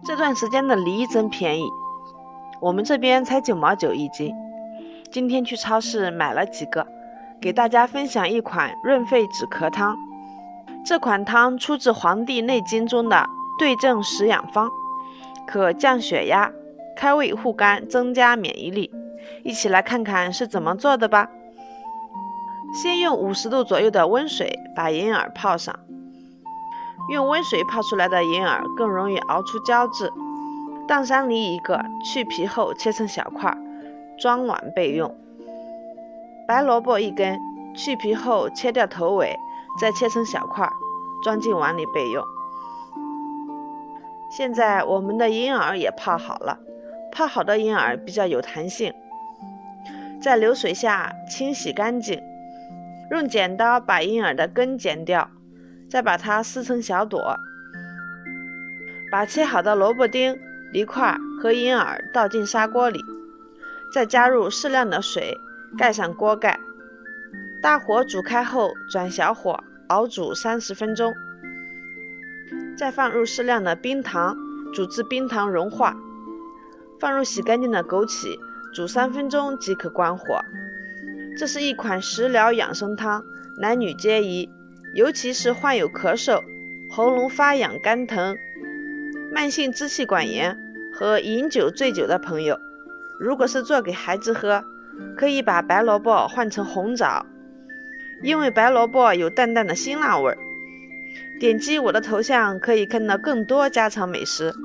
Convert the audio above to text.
这段时间的梨真便宜，我们这边才9毛9一斤。今天去超市买了几个，给大家分享一款润肺止咳汤。这款汤出自《黄帝内经》中的对症食养方，可降血压、开胃护肝，增加免疫力。一起来看看是怎么做的吧。先用50度左右的温水把银耳泡上，用温水泡出来的银耳更容易熬出胶质。荡山梨1个，去皮后切成小块，装碗备用。白萝卜1根，去皮后切掉头尾，再切成小块，装进碗里备用。现在我们的银耳也泡好了，泡好的银耳比较有弹性，在流水下清洗干净，用剪刀把银耳的根剪掉，再把它撕成小朵。把切好的萝卜丁、梨块和银耳倒进砂锅里，再加入适量的水，盖上锅盖，大火煮开后转小火熬煮30分钟，再放入适量的冰糖，煮至冰糖融化，放入洗干净的枸杞，煮3分钟即可关火。这是一款食疗养生汤，男女皆宜，尤其是患有咳嗽、喉咙发痒干疼、慢性支气管炎和饮酒醉酒的朋友。如果是做给孩子喝，可以把白萝卜换成红枣，因为白萝卜有淡淡的辛辣味。点击我的头像可以看到更多家常美食。